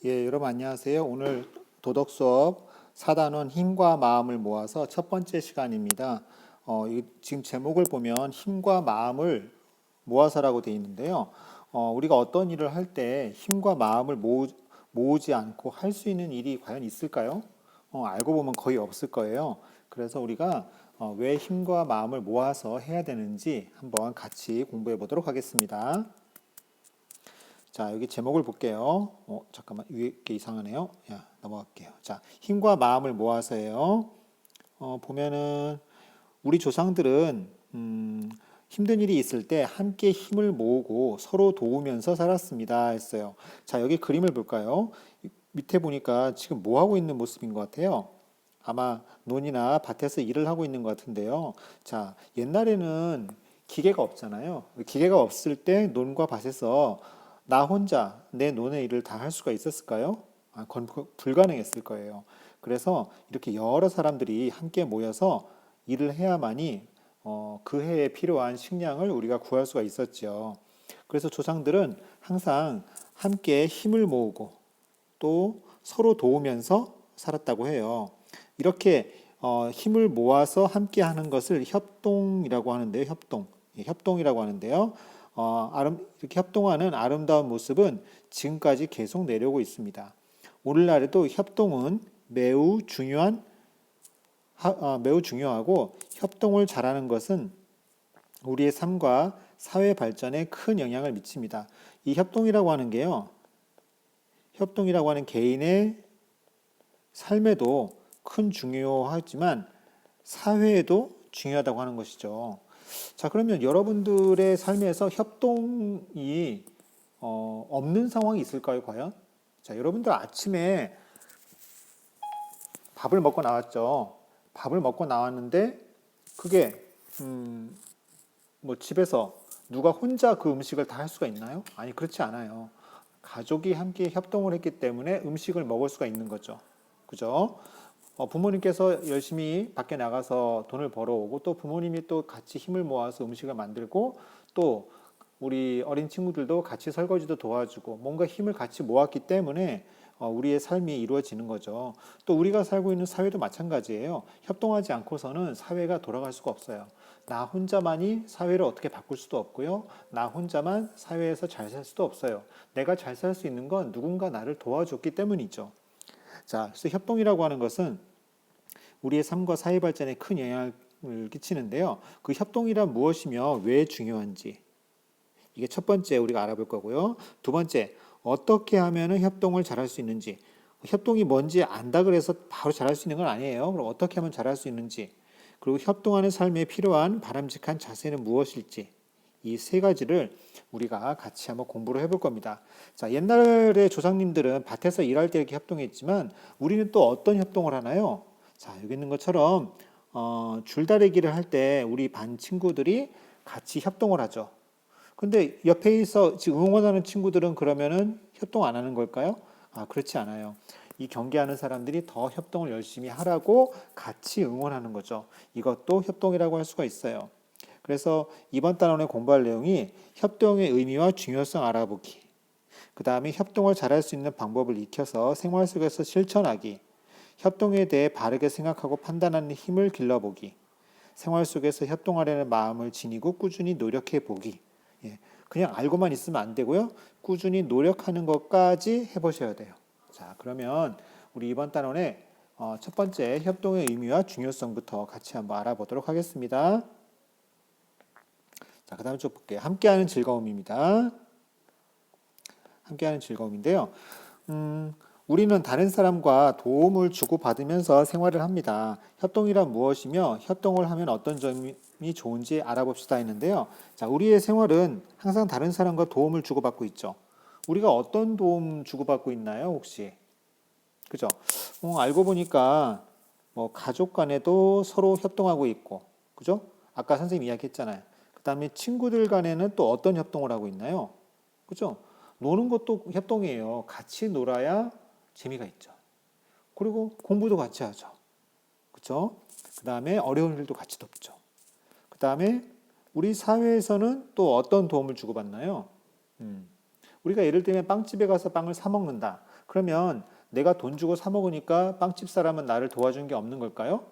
예, 여러분 안녕하세요. 오늘 도덕 수업 4단원 힘과 마음을 모아서 첫 번째 시간입니다. 지금 제목을 보면 힘과 마음을 모아서라고 되어 있는데요. 우리가 어떤 일을 할 때 힘과 마음을 모으지 않고 할 수 있는 일이 과연 있을까요? 알고 보면 거의 없을 거예요. 그래서 우리가 왜 힘과 마음을 모아서 해야 되는지 한번 같이 공부해 보도록 하겠습니다. 자, 여기 제목을 볼게요. 잠깐만, 위에 게 이상하네요. 야, 넘어갈게요. 자, 힘과 마음을 모아서요. 보면은, 우리 조상들은, 힘든 일이 있을 때 함께 힘을 모으고 서로 도우면서 살았습니다. 했어요. 자, 여기 그림을 볼까요? 밑에 보니까 지금 뭐 하고 있는 모습인 것 같아요? 아마 논이나 밭에서 일을 하고 있는 것 같은데요. 자, 옛날에는 기계가 없잖아요. 기계가 없을 때 논과 밭에서 나 혼자 내 논의 일을 다 할 수가 있었을까요? 그건 불가능했을 거예요. 그래서 이렇게 여러 사람들이 함께 모여서 일을 해야만이 그 해에 필요한 식량을 우리가 구할 수가 있었죠. 그래서 조상들은 항상 함께 힘을 모으고 또 서로 도우면서 살았다고 해요. 이렇게 힘을 모아서 함께 하는 것을 협동이라고 하는데요. 협동. 예, 협동이라고 하는데요. 이렇게 협동하는 아름다운 모습은 지금까지 계속 내려오고 있습니다. 오늘날에도 협동은 매우 중요하고 협동을 잘하는 것은 우리의 삶과 사회 발전에 큰 영향을 미칩니다. 이 협동이라고 하는 게요. 협동이라고 하는 개인의 삶에도 큰 중요하지만 사회에도 중요하다고 하는 것이죠. 자, 그러면 여러분들의 삶에서 협동이 없는 상황이 있을까요, 과연? 자, 여러분들 아침에 밥을 먹고 나왔죠. 밥을 먹고 나왔는데 그게 뭐 집에서 누가 혼자 그 음식을 다 할 수가 있나요? 아니, 그렇지 않아요. 가족이 함께 협동을 했기 때문에 음식을 먹을 수가 있는 거죠. 그죠? 부모님께서 열심히 밖에 나가서 돈을 벌어오고 또 부모님이 또 같이 힘을 모아서 음식을 만들고 또 우리 어린 친구들도 같이 설거지도 도와주고 뭔가 힘을 같이 모았기 때문에 우리의 삶이 이루어지는 거죠. 또 우리가 살고 있는 사회도 마찬가지예요. 협동하지 않고서는 사회가 돌아갈 수가 없어요. 나 혼자만이 사회를 어떻게 바꿀 수도 없고요. 나 혼자만 사회에서 잘 살 수도 없어요. 내가 잘 살 수 있는 건 누군가 나를 도와줬기 때문이죠. 자, 그래서 협동이라고 하는 것은 우리의 삶과 사회 발전에 큰 영향을 끼치는데요. 그 협동이란 무엇이며 왜 중요한지 이게 첫 번째 우리가 알아볼 거고요. 두 번째, 어떻게 하면 협동을 잘할 수 있는지. 협동이 뭔지 안다 그래서 바로 잘할 수 있는 건 아니에요. 그럼 어떻게 하면 잘할 수 있는지. 그리고 협동하는 삶에 필요한 바람직한 자세는 무엇일지. 이 세 가지를 우리가 같이 한번 공부를 해볼 겁니다. 자, 옛날에 조상님들은 밭에서 일할 때 이렇게 협동했지만 우리는 또 어떤 협동을 하나요? 자, 여기 있는 것처럼 줄다리기를 할 때 우리 반 친구들이 같이 협동을 하죠. 근데 옆에 있어 지금 응원하는 친구들은 그러면은 협동 안 하는 걸까요? 그렇지 않아요. 이 경기하는 사람들이 더 협동을 열심히 하라고 같이 응원하는 거죠. 이것도 협동이라고 할 수가 있어요. 그래서 이번 단원에 공부할 내용이 협동의 의미와 중요성 알아보기. 그 다음에 협동을 잘할 수 있는 방법을 익혀서 생활 속에서 실천하기. 협동에 대해 바르게 생각하고 판단하는 힘을 길러보기. 생활 속에서 협동하려는 마음을 지니고 꾸준히 노력해 보기. 예, 그냥 알고만 있으면 안 되고요. 꾸준히 노력하는 것까지 해보셔야 돼요. 자, 그러면 우리 이번 단원의 첫 번째 협동의 의미와 중요성부터 같이 한번 알아보도록 하겠습니다. 자, 그 다음 쭉 볼게요. 함께하는 즐거움입니다. 함께하는 즐거움인데요. 우리는 다른 사람과 도움을 주고받으면서 생활을 합니다. 협동이란 무엇이며 협동을 하면 어떤 점이 좋은지 알아봅시다 했는데요. 자, 우리의 생활은 항상 다른 사람과 도움을 주고받고 있죠. 우리가 어떤 도움 주고받고 있나요, 혹시? 그죠? 알고 보니까 뭐 가족 간에도 서로 협동하고 있고, 그죠? 아까 선생님 이야기했잖아요. 그 다음에 친구들 간에는 또 어떤 협동을 하고 있나요? 그죠? 노는 것도 협동이에요. 같이 놀아야 재미가 있죠. 그리고 공부도 같이 하죠. 그렇죠? 그 다음에 어려운 일도 같이 돕죠. 그 다음에 우리 사회에서는 또 어떤 도움을 주고받나요? 음, 우리가 예를 들면 빵집에 가서 빵을 사 먹는다. 그러면 내가 돈 주고 사 먹으니까 빵집 사람은 나를 도와준 게 없는 걸까요?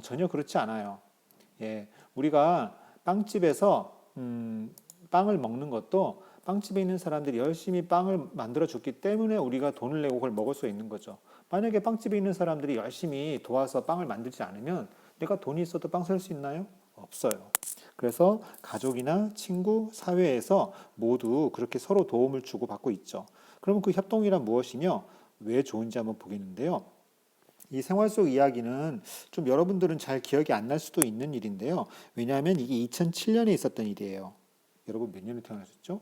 전혀 그렇지 않아요. 예, 우리가 빵집에서 빵을 먹는 것도 빵집에 있는 사람들이 열심히 빵을 만들어 줬기 때문에 우리가 돈을 내고 그걸 먹을 수 있는 거죠. 만약에 빵집에 있는 사람들이 열심히 도와서 빵을 만들지 않으면 내가 돈이 있어도 빵 살 수 있나요? 없어요. 그래서 가족이나 친구, 사회에서 모두 그렇게 서로 도움을 주고받고 있죠. 그러면 그 협동이란 무엇이며 왜 좋은지 한번 보겠는데요. 이 생활 속 이야기는 좀 여러분들은 잘 기억이 안 날 수도 있는 일인데요. 왜냐하면 이게 2007년에 있었던 일이에요. 여러분 몇 년에 태어나셨죠?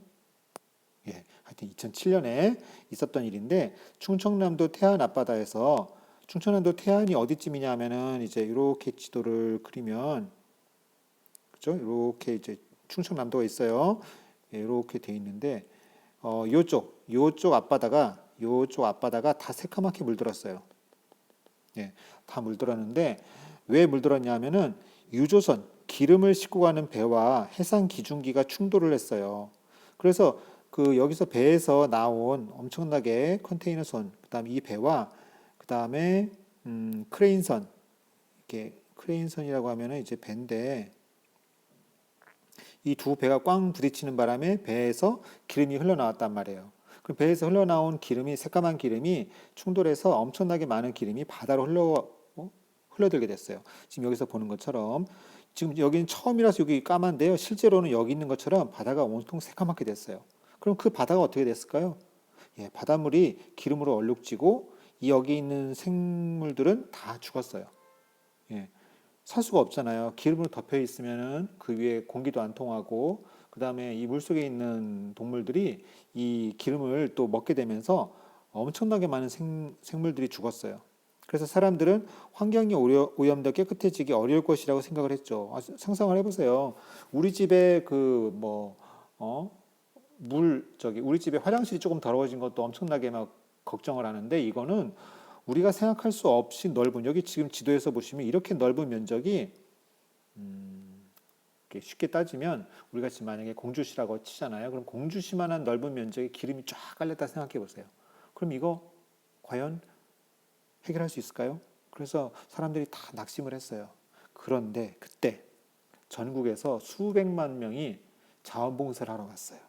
예, 하여튼 2007년에 있었던 일인데 충청남도 태안 앞바다에서 충청남도 태안이 어디쯤이냐 하면은 이제 이렇게 지도를 그리면 그죠? 이렇게 이제 충청남도가 있어요. 예, 이렇게 돼 있는데 요쪽 앞바다가 다 새카맣게 물들었어요. 예, 다 물들었는데 왜 물들었냐면은 유조선 기름을 싣고 가는 배와 해상 기중기가 충돌을 했어요. 그래서 그 여기서 배에서 나온 엄청나게 컨테이너선, 그다음 이 배와 그다음에 크레인선, 이렇게 크레인선이라고 하면은 이제 배인데 이 두 배가 꽝 부딪히는 바람에 배에서 기름이 흘러나왔단 말이에요. 그 배에서 흘러나온 기름이 새까만 기름이 충돌해서 엄청나게 많은 기름이 바다로 흘러들게 됐어요. 지금 여기서 보는 것처럼 지금 여기는 처음이라서 여기 까만데요. 실제로는 여기 있는 것처럼 바다가 온통 새까맣게 됐어요. 그럼 그 바다가 어떻게 됐을까요? 예, 바닷물이 기름으로 얼룩지고 이 여기 있는 생물들은 다 죽었어요. 예, 살 수가 없잖아요. 기름으로 덮여 있으면은 그 위에 공기도 안 통하고 그다음에 이 물속에 있는 동물들이 이 기름을 또 먹게 되면서 엄청나게 많은 생물들이 죽었어요. 그래서 사람들은 환경이 오염되어 깨끗해지기 어려울 것이라고 생각을 했죠. 상상을 해보세요. 우리 집에 우리 집에 화장실이 조금 더러워진 것도 엄청나게 막 걱정을 하는데 이거는 우리가 생각할 수 없이 넓은 여기 지금 지도에서 보시면 이렇게 넓은 면적이 이렇게 쉽게 따지면 우리가 지금 만약에 공주시라고 치잖아요. 그럼 공주시만한 넓은 면적에 기름이 쫙 깔렸다 생각해 보세요. 그럼 이거 과연 해결할 수 있을까요? 그래서 사람들이 다 낙심을 했어요. 그런데 그때 전국에서 수백만 명이 자원봉사를 하러 갔어요.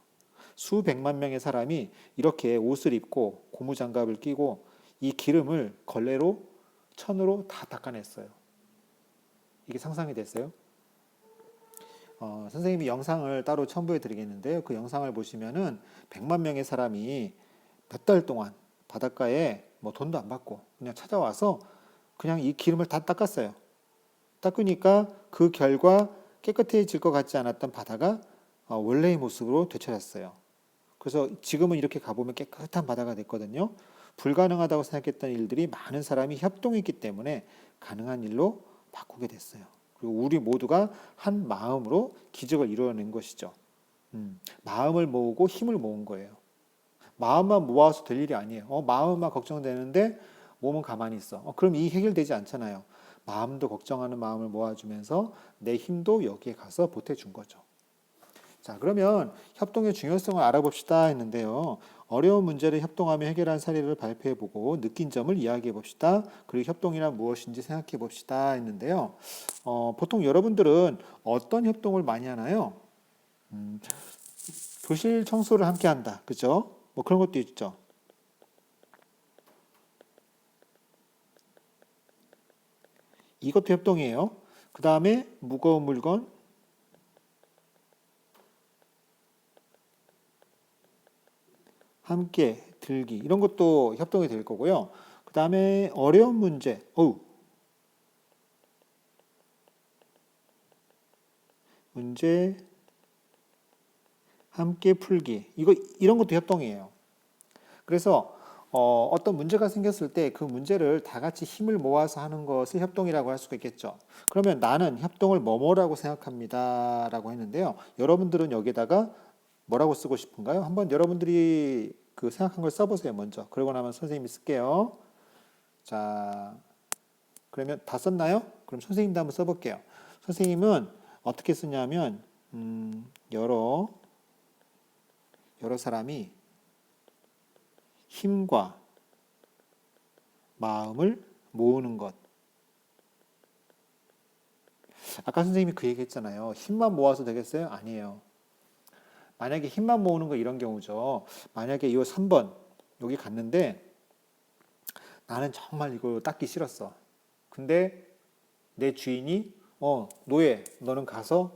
수백만 명의 사람이 이렇게 옷을 입고 고무장갑을 끼고 이 기름을 걸레로 천으로 다 닦아냈어요. 이게 상상이 됐어요? 선생님이 영상을 따로 첨부해 드리겠는데요. 그 영상을 보시면은 100만 명의 사람이 몇 달 동안 바닷가에 뭐 돈도 안 받고 그냥 찾아와서 그냥 이 기름을 다 닦았어요. 닦으니까 그 결과 깨끗해질 것 같지 않았던 바다가 원래의 모습으로 되찾았어요. 그래서 지금은 이렇게 가보면 깨끗한 바다가 됐거든요. 불가능하다고 생각했던 일들이 많은 사람이 협동했기 때문에 가능한 일로 바꾸게 됐어요. 그리고 우리 모두가 한 마음으로 기적을 이루어낸 것이죠. 마음을 모으고 힘을 모은 거예요. 마음만 모아서 될 일이 아니에요. 마음만 걱정되는데 몸은 가만히 있어. 그럼 이 해결되지 않잖아요. 마음도 걱정하는 마음을 모아주면서 내 힘도 여기에 가서 보태준 거죠. 자, 그러면 협동의 중요성을 알아봅시다 했는데요. 어려운 문제를 협동하며 해결한 사례를 발표해보고 느낀 점을 이야기해봅시다. 그리고 협동이란 무엇인지 생각해봅시다 했는데요. 보통 여러분들은 어떤 협동을 많이 하나요? 교실 청소를 함께 한다. 그죠? 뭐 그런 것도 있죠. 이것도 협동이에요. 그 다음에 무거운 물건, 함께 들기 이런 것도 협동이 될 거고요. 그 다음에 어려운 문제, 문제 함께 풀기 이런 것도 협동이에요. 그래서 어떤 문제가 생겼을 때 그 문제를 다 같이 힘을 모아서 하는 것을 협동이라고 할 수가 있겠죠. 그러면 나는 협동을 뭐뭐라고 생각합니다 라고 했는데요. 여러분들은 여기다가 뭐라고 쓰고 싶은가요? 한번 여러분들이 그 생각한 걸 써보세요, 먼저. 그러고 나면 선생님이 쓸게요. 자, 그러면 다 썼나요? 그럼 선생님도 한번 써볼게요. 선생님은 어떻게 쓰냐면, 여러 사람이 힘과 마음을 모으는 것. 아까 선생님이 그 얘기 했잖아요. 힘만 모아서 되겠어요? 아니에요. 만약에 힘만 모으는 거 이런 경우죠. 만약에 이 3번 여기 갔는데 나는 정말 이거 닦기 싫었어. 근데 내 주인이 노예 너는 가서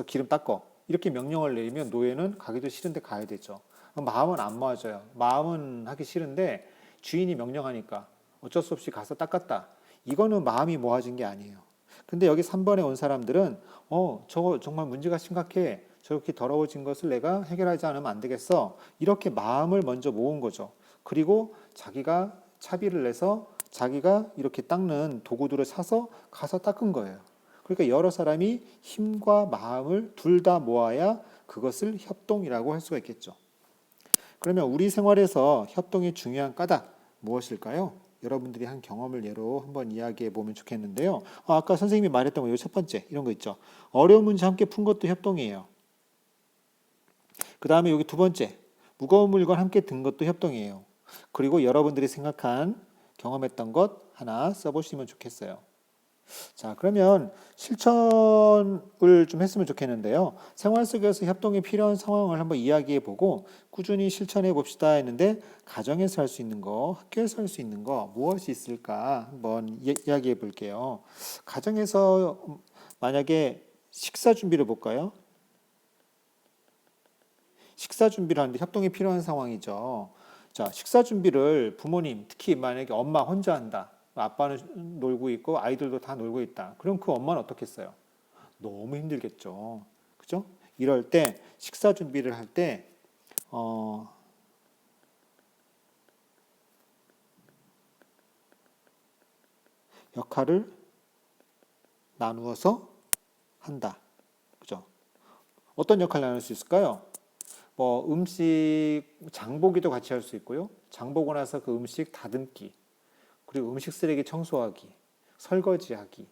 기름 닦어. 이렇게 명령을 내리면 노예는 가기도 싫은데 가야 되죠. 마음은 안 맞아요. 마음은 하기 싫은데 주인이 명령하니까 어쩔 수 없이 가서 닦았다. 이거는 마음이 모아진 게 아니에요. 근데 여기 3번에 온 사람들은 저거 정말 문제가 심각해. 저렇게 더러워진 것을 내가 해결하지 않으면 안 되겠어. 이렇게 마음을 먼저 모은 거죠. 그리고 자기가 차비를 내서 자기가 이렇게 닦는 도구들을 사서 가서 닦은 거예요. 그러니까 여러 사람이 힘과 마음을 둘 다 모아야 그것을 협동이라고 할 수가 있겠죠. 그러면 우리 생활에서 협동의 중요한 까닭 무엇일까요? 여러분들이 한 경험을 예로 한번 이야기해 보면 좋겠는데요. 아까 선생님이 말했던 거, 이 첫 번째 이런 거 있죠. 어려운 문제 함께 푼 것도 협동이에요. 그 다음에 여기 두 번째, 무거운 물건 함께 든 것도 협동이에요. 그리고 여러분들이 생각한 경험했던 것 하나 써보시면 좋겠어요. 자, 그러면 실천을 좀 했으면 좋겠는데요. 생활 속에서 협동이 필요한 상황을 한번 이야기해 보고 꾸준히 실천해 봅시다 했는데 가정에서 할 수 있는 거, 학교에서 할 수 있는 거 무엇이 있을까 한번 이야기해 볼게요. 가정에서 만약에 식사 준비를 볼까요? 식사 준비를 하는데 협동이 필요한 상황이죠. 자, 식사 준비를 부모님, 특히 만약에 엄마 혼자 한다. 아빠는 놀고 있고 아이들도 다 놀고 있다. 그럼 그 엄마는 어떻겠어요? 너무 힘들겠죠. 그죠? 이럴 때 식사 준비를 할 때 역할을 나누어서 한다. 그죠? 어떤 역할 나눌 수 있을까요? 뭐 음식 장보기도 같이 할 수 있고요. 장보고 나서 그 음식 다듬기, 그리고 음식 쓰레기 청소하기, 설거지하기,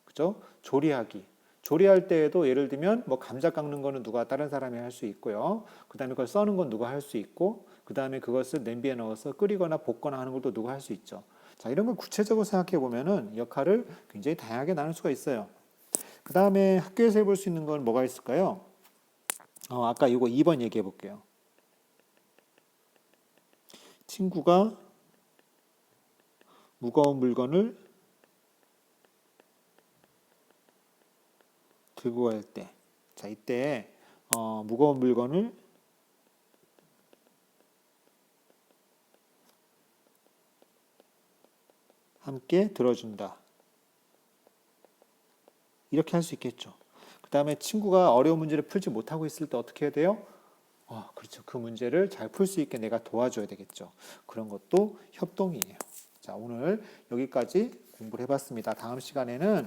그죠? 조리하기. 조리할 때에도 예를 들면 뭐 감자 깎는 거는 누가 다른 사람이 할 수 있고요. 그다음에 그걸 써는 건 누가 할 수 있고, 그다음에 그것을 냄비에 넣어서 끓이거나 볶거나 하는 것도 누가 할 수 있죠. 자, 이런 걸 구체적으로 생각해 보면은 역할을 굉장히 다양하게 나눌 수가 있어요. 그다음에 학교에서 해볼 수 있는 건 뭐가 있을까요? 아까 이거 2번 얘기해 볼게요. 친구가 무거운 물건을 들고 갈 때, 자, 이때 무거운 물건을 함께 들어준다. 이렇게 할 수 있겠죠. 그 다음에 친구가 어려운 문제를 풀지 못하고 있을 때 어떻게 해야 돼요? 그렇죠. 그 문제를 잘 풀 수 있게 내가 도와줘야 되겠죠. 그런 것도 협동이에요. 자, 오늘 여기까지 공부를 해봤습니다. 다음 시간에는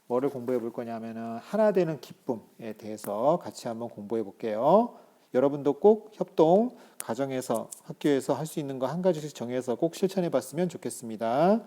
뭐를 공부해 볼 거냐면은 하나 되는 기쁨에 대해서 같이 한번 공부해 볼게요. 여러분도 꼭 협동, 가정에서, 학교에서 할 수 있는 거 한 가지씩 정해서 꼭 실천해 봤으면 좋겠습니다.